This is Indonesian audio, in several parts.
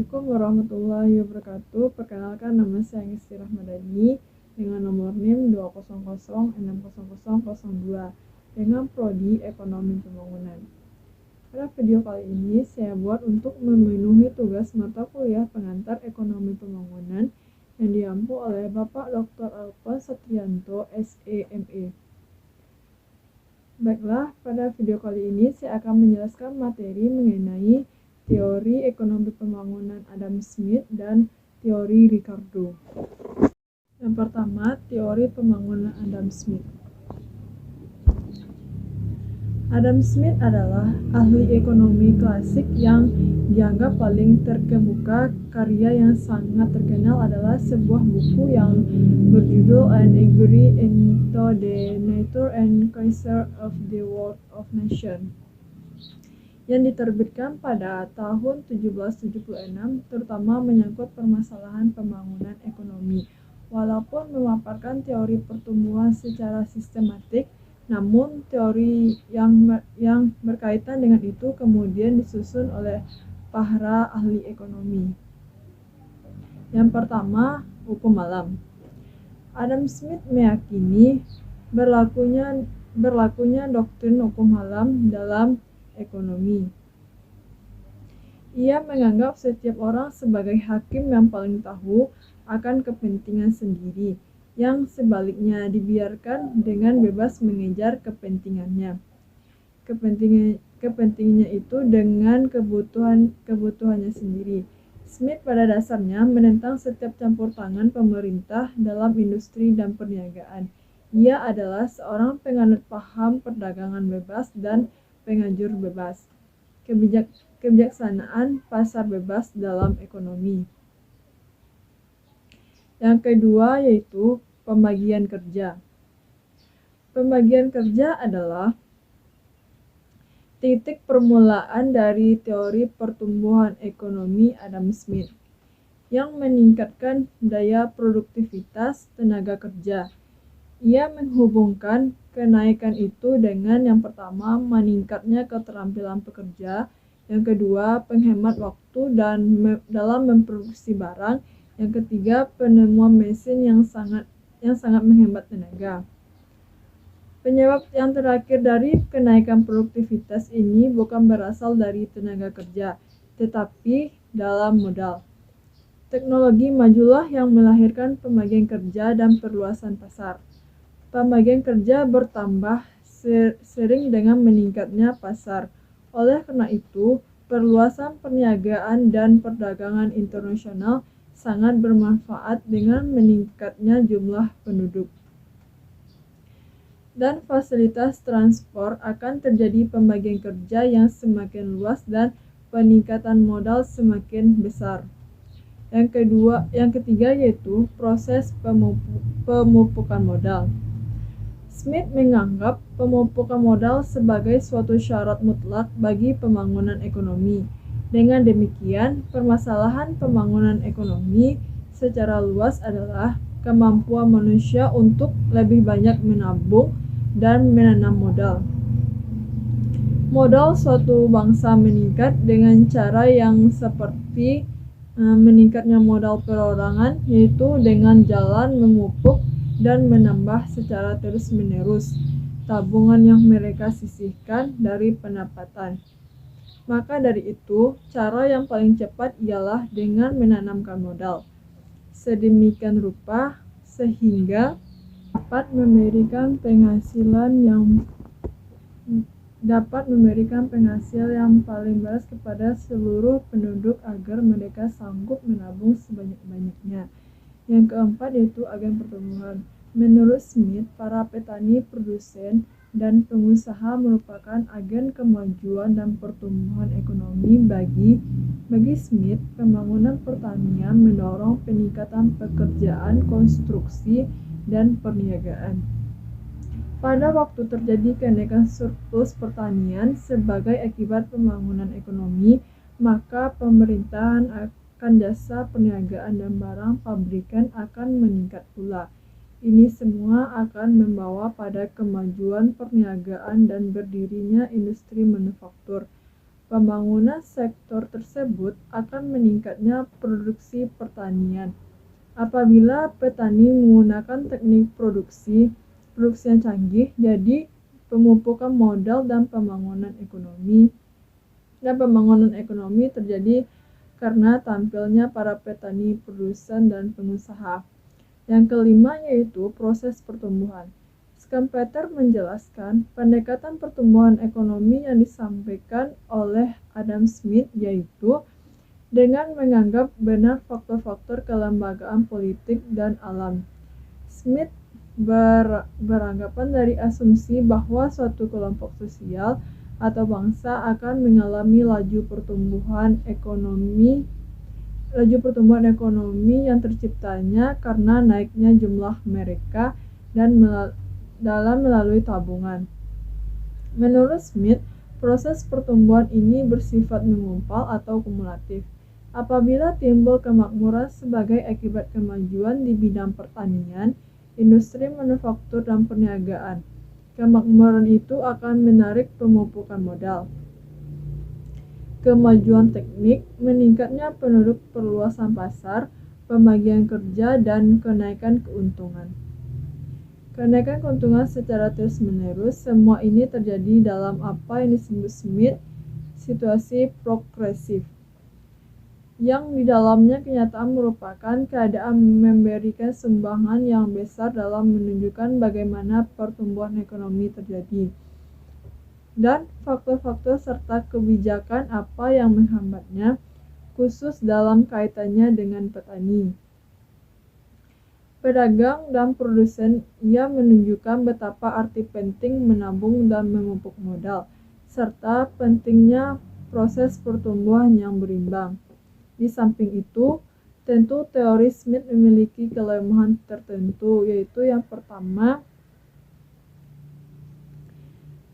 Assalamualaikum warahmatullahi wabarakatuh. Perkenalkan, nama saya Angesti Rahmadani dengan nomor NIM 2006002 dengan prodi Ekonomi Pembangunan. Pada video kali ini saya buat untuk memenuhi tugas mata kuliah pengantar Ekonomi Pembangunan yang diampu oleh Bapak Dr. Alphonse Satrianto, SEME. Baiklah, pada video kali ini saya akan menjelaskan materi mengenai teori ekonomi pembangunan Adam Smith dan teori Ricardo. Yang pertama, teori pembangunan Adam Smith. Adam Smith adalah ahli ekonomi klasik yang dianggap paling terkemuka. Karya yang sangat terkenal adalah sebuah buku yang berjudul An Inquiry into the Nature and Character of the World of Nations, yang diterbitkan pada tahun 1776, terutama menyangkut permasalahan pembangunan ekonomi. Walaupun memaparkan teori pertumbuhan secara sistematik, namun teori yang berkaitan dengan itu kemudian disusun oleh para ahli ekonomi. Yang pertama, hukum alam. Adam Smith meyakini berlakunya doktrin hukum alam dalam ekonomi. Ia menganggap setiap orang sebagai hakim yang paling tahu akan kepentingan sendiri, yang sebaliknya dibiarkan dengan bebas mengejar kepentingannya itu dengan kebutuhannya sendiri. Smith pada dasarnya menentang setiap campur tangan pemerintah dalam industri dan perniagaan. Ia adalah seorang penganut paham perdagangan bebas dan pengajur bebas, kebijaksanaan pasar bebas dalam ekonomi. Yang kedua yaitu pembagian kerja. Pembagian kerja adalah titik permulaan dari teori pertumbuhan ekonomi Adam Smith yang meningkatkan daya produktivitas tenaga kerja. Ia menghubungkan kenaikan itu dengan yang pertama, meningkatnya keterampilan pekerja, yang kedua, penghemat waktu dalam memproduksi barang, yang ketiga, penemuan mesin yang sangat menghemat tenaga. Penyebab yang terakhir dari kenaikan produktivitas ini bukan berasal dari tenaga kerja, tetapi dalam modal. Teknologi majulah yang melahirkan pembagian kerja dan perluasan pasar. Pembagian kerja bertambah sering dengan meningkatnya pasar. Oleh karena itu, perluasan perniagaan dan perdagangan internasional sangat bermanfaat dengan meningkatnya jumlah penduduk. Dan fasilitas transport akan terjadi pembagian kerja yang semakin luas dan peningkatan modal semakin besar. Yang ketiga yaitu proses pemupukan modal. Smith menganggap pemupukan modal sebagai suatu syarat mutlak bagi pembangunan ekonomi. Dengan demikian, permasalahan pembangunan ekonomi secara luas adalah kemampuan manusia untuk lebih banyak menabung dan menanam modal. Modal suatu bangsa meningkat dengan cara yang seperti meningkatnya modal perorangan, yaitu dengan jalan memupuk dan menambah secara terus-menerus tabungan yang mereka sisihkan dari pendapatan. Maka dari itu, cara yang paling cepat ialah dengan menanamkan modal sedemikian rupa sehingga dapat memberikan penghasil yang paling baik kepada seluruh penduduk agar mereka sanggup menabung sebanyak-banyaknya. Yang keempat yaitu agen pertumbuhan. Menurut Smith, para petani, produsen, dan pengusaha merupakan agen kemajuan dan pertumbuhan ekonomi. Bagi Smith, pembangunan pertanian mendorong peningkatan pekerjaan, konstruksi, dan perniagaan. Pada waktu terjadi kenaikan surplus pertanian sebagai akibat pembangunan ekonomi, maka pemerintahan akan jasa perniagaan dan barang pabrikan akan meningkat pula. Ini semua akan membawa pada kemajuan perniagaan dan berdirinya industri manufaktur. Pembangunan sektor tersebut akan meningkatnya produksi pertanian. Apabila petani menggunakan teknik produksi yang canggih, jadi pemupukan modal dan pembangunan ekonomi terjadi karena tampilnya para petani, produsen, dan pengusaha. Yang kelima yaitu proses pertumbuhan. Schumpeter menjelaskan pendekatan pertumbuhan ekonomi yang disampaikan oleh Adam Smith yaitu dengan menganggap benar faktor-faktor kelembagaan politik dan alam. Smith beranggapan dari asumsi bahwa suatu kelompok sosial atau bangsa akan mengalami laju pertumbuhan ekonomi yang terciptanya karena naiknya jumlah mereka dan melalui tabungan. Menurut Smith, proses pertumbuhan ini bersifat menggumpal atau kumulatif. Apabila timbul kemakmuran sebagai akibat kemajuan di bidang pertanian, industri manufaktur, dan perniagaan, kemakmuran itu akan menarik pemupukan modal. Kemajuan teknik, meningkatnya penduduk, perluasan pasar, pembagian kerja, dan kenaikan keuntungan. Kenaikan keuntungan secara terus-menerus, semua ini terjadi dalam apa yang disebut Smith situasi progresif, yang di dalamnya kenyataan merupakan keadaan memberikan sumbangan yang besar dalam menunjukkan bagaimana pertumbuhan ekonomi terjadi, dan faktor-faktor serta kebijakan apa yang menghambatnya, khusus dalam kaitannya dengan petani, pedagang, dan produsen. Ia menunjukkan betapa arti penting menabung dan memupuk modal, serta pentingnya proses pertumbuhan yang berimbang. Di samping itu, tentu teori Smith memiliki kelemahan tertentu, yaitu yang pertama,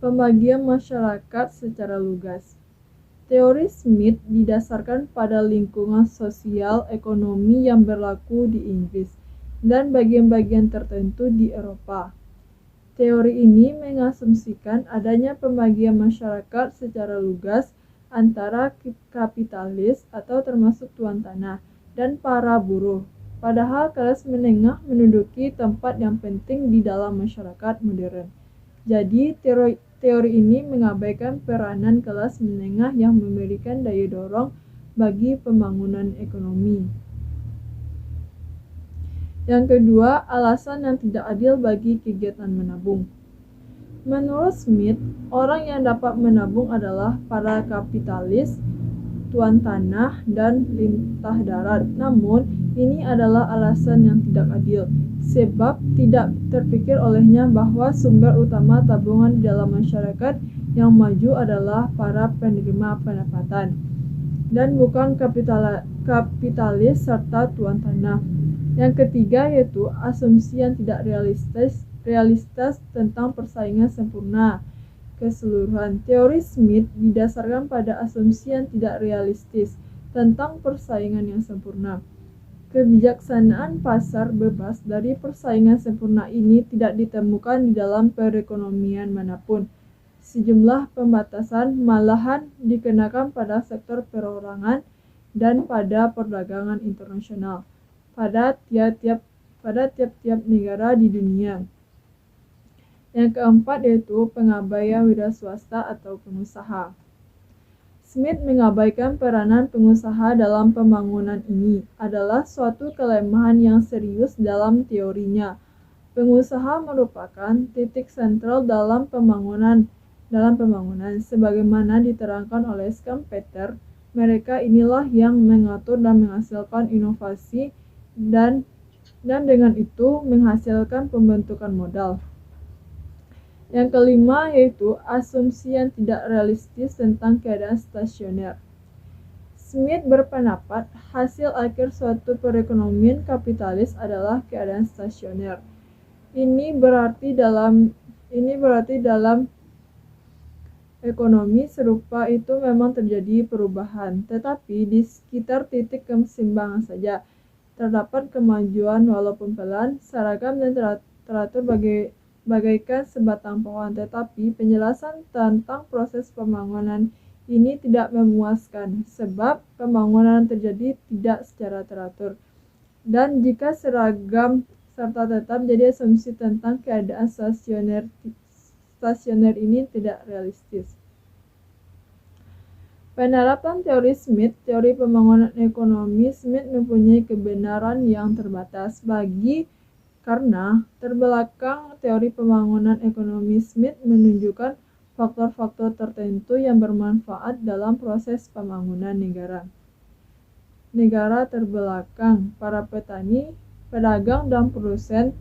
pembagian masyarakat secara lugas. Teori Smith didasarkan pada lingkungan sosial ekonomi yang berlaku di Inggris dan bagian-bagian tertentu di Eropa. Teori ini mengasumsikan adanya pembagian masyarakat secara lugas antara kapitalis atau termasuk tuan tanah dan para buruh, padahal kelas menengah menduduki tempat yang penting di dalam masyarakat modern. Jadi, teori ini mengabaikan peranan kelas menengah yang memberikan daya dorong bagi pembangunan ekonomi. Yang kedua, alasan yang tidak adil bagi kegiatan menabung. Menurut Smith, orang yang dapat menabung adalah para kapitalis, tuan tanah, dan lintah darat. Namun, ini adalah alasan yang tidak adil, sebab tidak terpikir olehnya bahwa sumber utama tabungan di dalam masyarakat yang maju adalah para penerima pendapatan, dan bukan kapitalis serta tuan tanah. Yang ketiga yaitu asumsi yang tidak realistis tentang persaingan sempurna keseluruhan. Teori Smith didasarkan pada asumsi yang tidak realistis tentang persaingan yang sempurna. Kebijaksanaan pasar bebas dari persaingan sempurna ini tidak ditemukan di dalam perekonomian manapun. Sejumlah pembatasan malahan dikenakan pada sektor perorangan dan pada perdagangan internasional pada tiap-tiap negara di dunia. Yang keempat yaitu pengabaian wira swasta atau pengusaha. Smith mengabaikan peranan pengusaha dalam pembangunan ini adalah suatu kelemahan yang serius dalam teorinya. Pengusaha merupakan titik sentral dalam pembangunan, sebagaimana diterangkan oleh Schumpeter. Mereka inilah yang mengatur dan menghasilkan inovasi dan dengan itu menghasilkan pembentukan modal. Yang kelima yaitu asumsi yang tidak realistis tentang keadaan stasioner. Smith berpendapat hasil akhir suatu perekonomian kapitalis adalah keadaan stasioner. Ini berarti dalam ekonomi serupa itu memang terjadi perubahan, tetapi di sekitar titik keseimbangan saja. Terdapat kemajuan walaupun pelan, seragam, dan teratur bagaikan sebatang pohon, tetapi penjelasan tentang proses pembangunan ini tidak memuaskan, sebab pembangunan terjadi tidak secara teratur. Dan jika seragam serta tetap, jadi asumsi tentang keadaan stasioner ini tidak realistis. Penerapan teori Smith, teori pembangunan ekonomi, Smith mempunyai kebenaran yang terbatas karena terbelakang teori pembangunan ekonomi Smith menunjukkan faktor-faktor tertentu yang bermanfaat dalam proses pembangunan negara. Negara terbelakang, para petani, pedagang, dan produsen,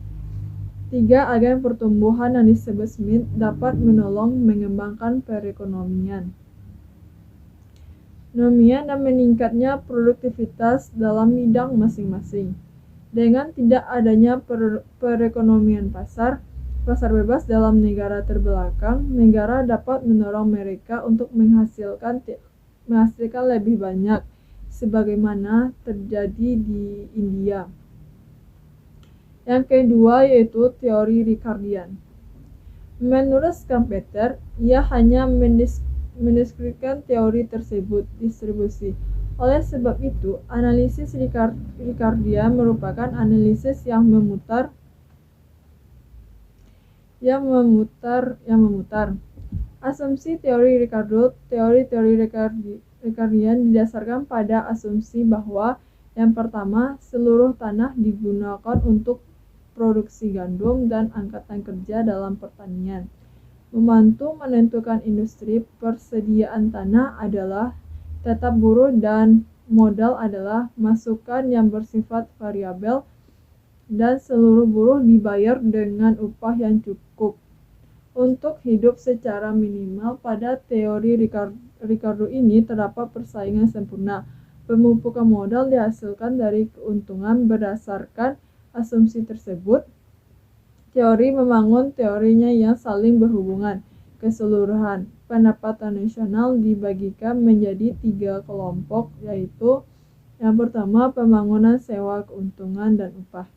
tiga agen pertumbuhan yang disebut Smith dapat menolong mengembangkan perekonomian dan meningkatnya produktivitas dalam bidang masing-masing. Dengan tidak adanya perekonomian pasar bebas dalam negara terbelakang, negara dapat mendorong mereka untuk menghasilkan lebih banyak, sebagaimana terjadi di India. Yang kedua yaitu teori Ricardian. Menurut Schumpeter, ia hanya mendeskripsikan teori tersebut distribusi. Oleh sebab itu, analisis Ricardian merupakan analisis yang memutar. Asumsi teori Ricardian didasarkan pada asumsi bahwa yang pertama, seluruh tanah digunakan untuk produksi gandum dan angkatan kerja dalam pertanian. Membantu menentukan industri, persediaan tanah adalah tetap buruh dan modal adalah masukan yang bersifat variabel, dan seluruh buruh dibayar dengan upah yang cukup untuk hidup secara minimal. Pada teori Ricardo ini terdapat persaingan sempurna. Pemumpukan modal dihasilkan dari keuntungan. Berdasarkan asumsi tersebut, teori membangun teorinya yang saling berhubungan. Keseluruhan pendapatan nasional dibagikan menjadi 3 kelompok, yaitu yang pertama, pembangunan sewa keuntungan dan upah.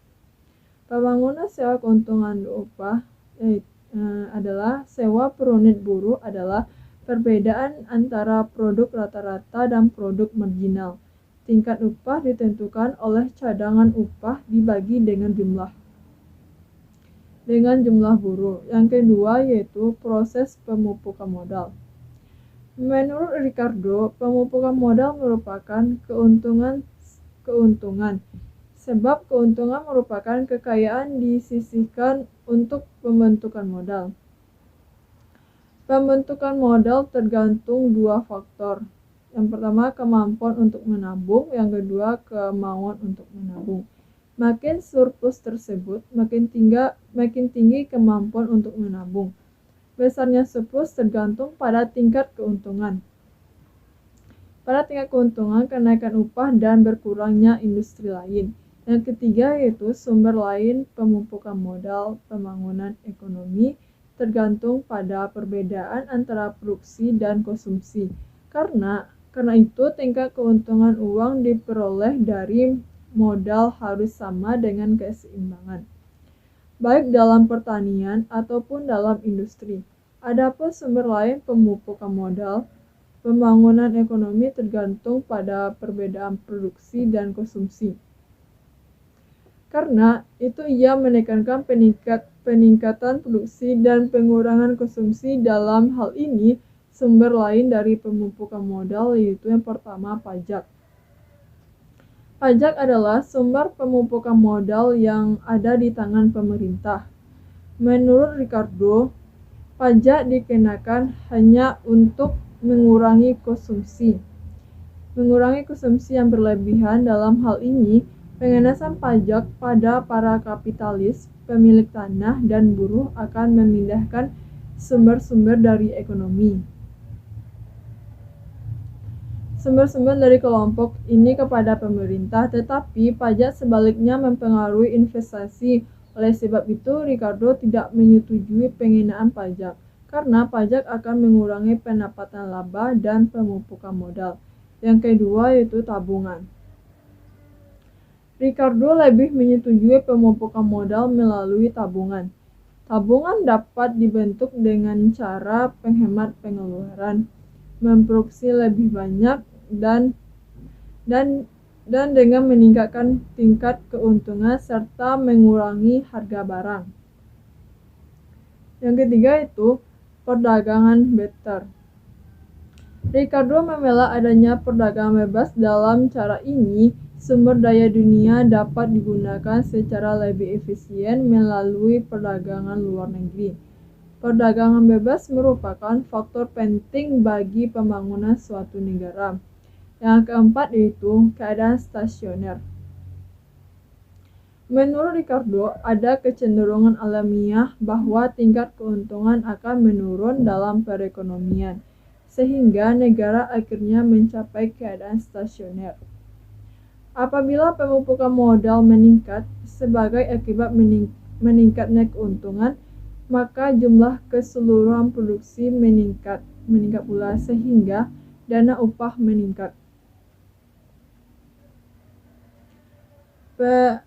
Pembangunan sewa keuntungan dan upah adalah sewa per unit buruh adalah perbedaan antara produk rata-rata dan produk marginal. Tingkat upah ditentukan oleh cadangan upah dibagi dengan jumlah buruh. Yang kedua yaitu proses pemupukan modal. Menurut Ricardo, pemupukan modal merupakan keuntungan, sebab keuntungan merupakan kekayaan disisihkan untuk pembentukan modal. Pembentukan modal tergantung 2 faktor. Yang pertama, kemampuan untuk menabung. Yang kedua, kemauan untuk menabung. Makin surplus tersebut, makin tinggi kemampuan untuk menabung. Besarnya surplus tergantung pada tingkat keuntungan. Pada tingkat keuntungan, kenaikan upah dan berkurangnya industri lain. Yang ketiga yaitu sumber lain pemumpukan modal. Pembangunan ekonomi tergantung pada perbedaan antara produksi dan konsumsi. Karena itu tingkat keuntungan uang diperoleh dari modal harus sama dengan keseimbangan, baik dalam pertanian ataupun dalam industri. Adapun sumber lain pemupukan modal, pembangunan ekonomi tergantung pada perbedaan produksi dan konsumsi. Karena itu ia menekankan peningkatan produksi dan pengurangan konsumsi. Dalam hal ini, sumber lain dari pemupukan modal yaitu yang pertama, pajak. Pajak adalah sumber pemumpukan modal yang ada di tangan pemerintah. Menurut Ricardo, pajak dikenakan hanya untuk mengurangi konsumsi yang berlebihan. Dalam hal ini, pengenasan pajak pada para kapitalis, pemilik tanah, dan buruh akan memindahkan sumber-sumber dari ekonomi. Sumber-sumber dari kelompok ini kepada pemerintah, tetapi pajak sebaliknya mempengaruhi investasi. Oleh sebab itu, Ricardo tidak menyetujui pengenaan pajak, karena pajak akan mengurangi pendapatan laba dan pemumpukan modal. Yang kedua yaitu tabungan. Ricardo lebih menyetujui pemumpukan modal melalui tabungan. Tabungan dapat dibentuk dengan cara penghemat pengeluaran, memproduksi lebih banyak dan dengan meningkatkan tingkat keuntungan serta mengurangi harga barang. Yang ketiga itu perdagangan barter. Ricardo membela adanya perdagangan bebas. Dalam cara ini, sumber daya dunia dapat digunakan secara lebih efisien melalui perdagangan luar negeri. Perdagangan bebas merupakan faktor penting bagi pembangunan suatu negara. Yang keempat yaitu keadaan stasioner. Menurut Ricardo, ada kecenderungan alamiah bahwa tingkat keuntungan akan menurun dalam perekonomian, sehingga negara akhirnya mencapai keadaan stasioner. Apabila pemumpukan modal meningkat sebagai akibat meningkatnya keuntungan, maka jumlah keseluruhan produksi meningkat pula sehingga dana upah meningkat.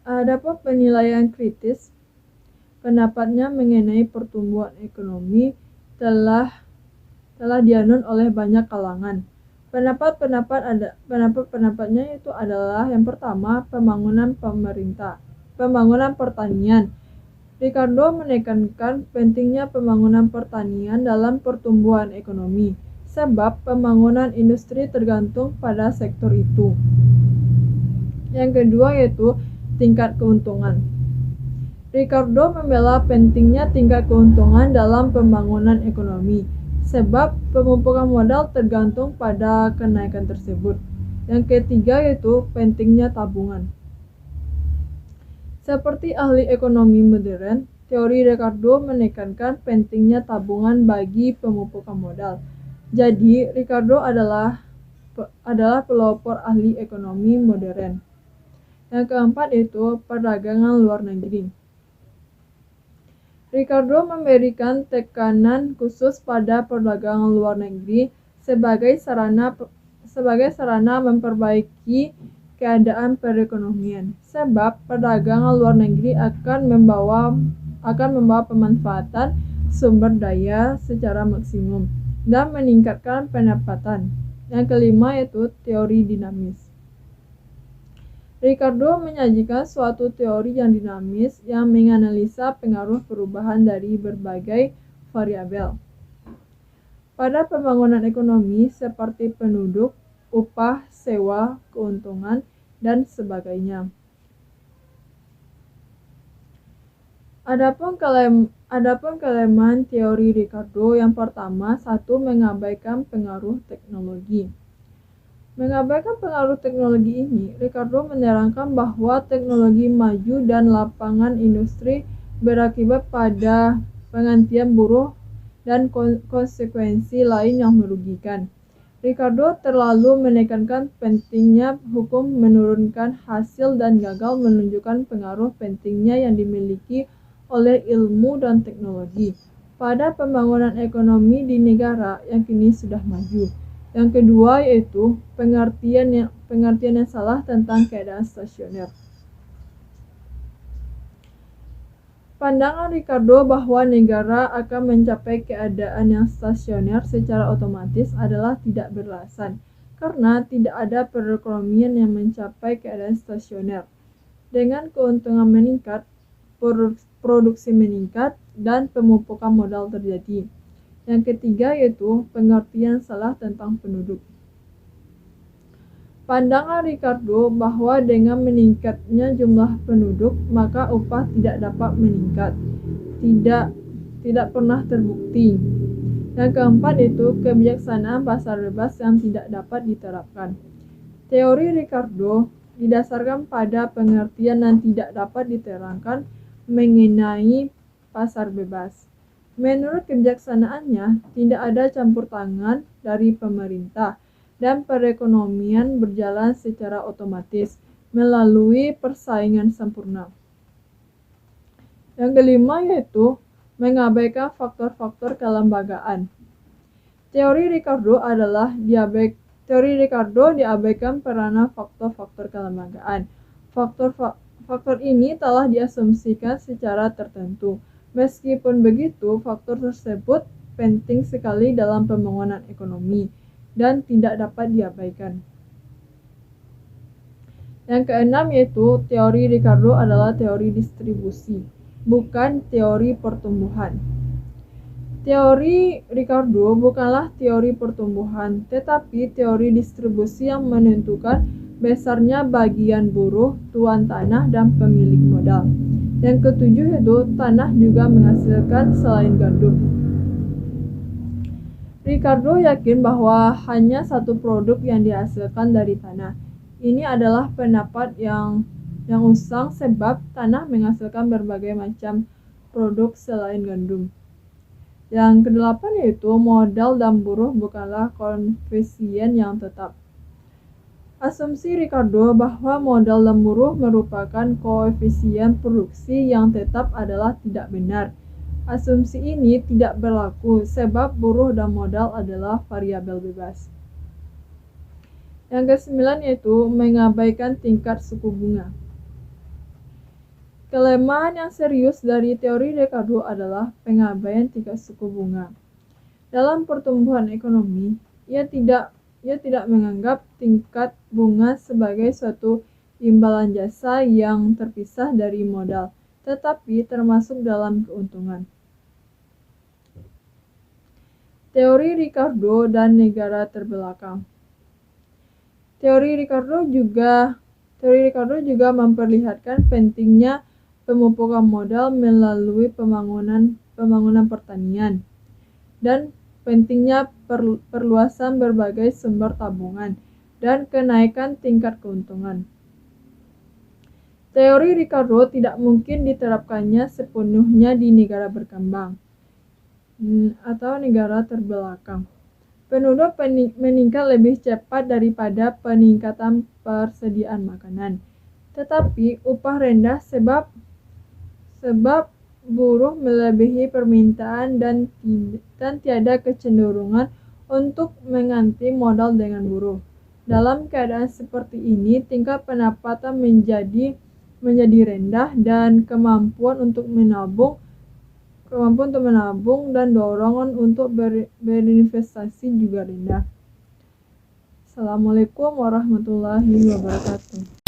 Adapun penilaian kritis, pendapatnya mengenai pertumbuhan ekonomi telah dianut oleh banyak kalangan. Pendapatnya itu adalah yang pertama, pembangunan pertanian. Ricardo menekankan pentingnya pembangunan pertanian dalam pertumbuhan ekonomi, sebab pembangunan industri tergantung pada sektor itu. Yang kedua yaitu tingkat keuntungan. Ricardo membela pentingnya tingkat keuntungan dalam pembangunan ekonomi, sebab pemumpukan modal tergantung pada kenaikan tersebut. Yang ketiga yaitu pentingnya tabungan. Seperti ahli ekonomi modern, teori Ricardo menekankan pentingnya tabungan bagi pemumpukan modal. Jadi, Ricardo adalah pelopor ahli ekonomi modern. Yang keempat yaitu perdagangan luar negeri. Ricardo memberikan tekanan khusus pada perdagangan luar negeri sebagai sarana memperbaiki keadaan perekonomian, sebab perdagangan luar negeri akan membawa pemanfaatan sumber daya secara maksimum dan meningkatkan pendapatan. Yang kelima yaitu teori dinamis. Ricardo menyajikan suatu teori yang dinamis yang menganalisa pengaruh perubahan dari berbagai variabel pada pembangunan ekonomi seperti penduduk, upah, sewa, keuntungan, dan sebagainya. Adapun kelemahan teori Ricardo, yang pertama, mengabaikan pengaruh teknologi. Mengabaikan pengaruh teknologi ini, Ricardo menerangkan bahwa teknologi maju dan lapangan industri berakibat pada penggantian buruh dan konsekuensi lain yang merugikan. Ricardo terlalu menekankan pentingnya hukum menurunkan hasil dan gagal menunjukkan pengaruh pentingnya yang dimiliki oleh ilmu dan teknologi pada pembangunan ekonomi di negara yang kini sudah maju. Yang kedua yaitu pengertian yang salah tentang keadaan stasioner. Pandangan Ricardo bahwa negara akan mencapai keadaan yang stasioner secara otomatis adalah tidak beralasan, karena tidak ada perekonomian yang mencapai keadaan stasioner. Dengan keuntungan meningkat, produksi meningkat, dan pemumpukan modal terjadi. Yang ketiga yaitu pengertian salah tentang penduduk. Pandangan Ricardo bahwa dengan meningkatnya jumlah penduduk, maka upah tidak dapat meningkat, tidak pernah terbukti. Yang keempat yaitu kebijaksanaan pasar bebas yang tidak dapat diterapkan. Teori Ricardo didasarkan pada pengertian yang tidak dapat diterangkan mengenai pasar bebas. Menurut kebijaksanaannya, tidak ada campur tangan dari pemerintah, dan perekonomian berjalan secara otomatis melalui persaingan sempurna. Yang kelima yaitu mengabaikan faktor-faktor kelembagaan. Teori Ricardo diabaikan peranan faktor-faktor kelembagaan. Faktor ini telah diasumsikan secara tertentu. Meskipun begitu, faktor tersebut penting sekali dalam pembangunan ekonomi. dan tidak dapat diabaikan. Yang keenam yaitu teori Ricardo adalah teori distribusi, bukan teori pertumbuhan. Teori Ricardo bukanlah teori pertumbuhan, tetapi teori distribusi yang menentukan besarnya bagian buruh, tuan tanah, dan pemilik modal. Yang ketujuh yaitu tanah juga menghasilkan selain gandum. Ricardo yakin bahwa hanya satu produk yang dihasilkan dari tanah. Ini adalah pendapat yang usang sebab tanah menghasilkan berbagai macam produk selain gandum. Yang kedelapan yaitu modal dan buruh bukanlah koefisien yang tetap. Asumsi Ricardo bahwa modal dan buruh merupakan koefisien produksi yang tetap adalah tidak benar. Asumsi ini tidak berlaku sebab buruh dan modal adalah variabel bebas. Yang kesembilan yaitu mengabaikan tingkat suku bunga. Kelemahan yang serius dari teori Ricardo adalah pengabaian tingkat suku bunga. Dalam pertumbuhan ekonomi, ia tidak menganggap tingkat bunga sebagai suatu imbalan jasa yang terpisah dari modal, tetapi termasuk dalam keuntungan. Teori Ricardo dan negara terbelakang. Teori Ricardo juga memperlihatkan pentingnya pemupukan modal melalui pembangunan pertanian dan pentingnya perluasan berbagai sumber tabungan dan kenaikan tingkat keuntungan. Teori Ricardo tidak mungkin diterapkannya sepenuhnya di negara berkembang atau negara terbelakang. Penduduk meningkat lebih cepat daripada peningkatan persediaan makanan, tetapi upah rendah sebab buruh melebihi permintaan dan tiada kecenderungan untuk mengganti modal dengan buruh. Dalam keadaan seperti ini, tingkat pendapatan menjadi rendah dan kemampuan untuk menabung dan dorongan untuk berinvestasi juga rendah. Assalamualaikum warahmatullahi wabarakatuh.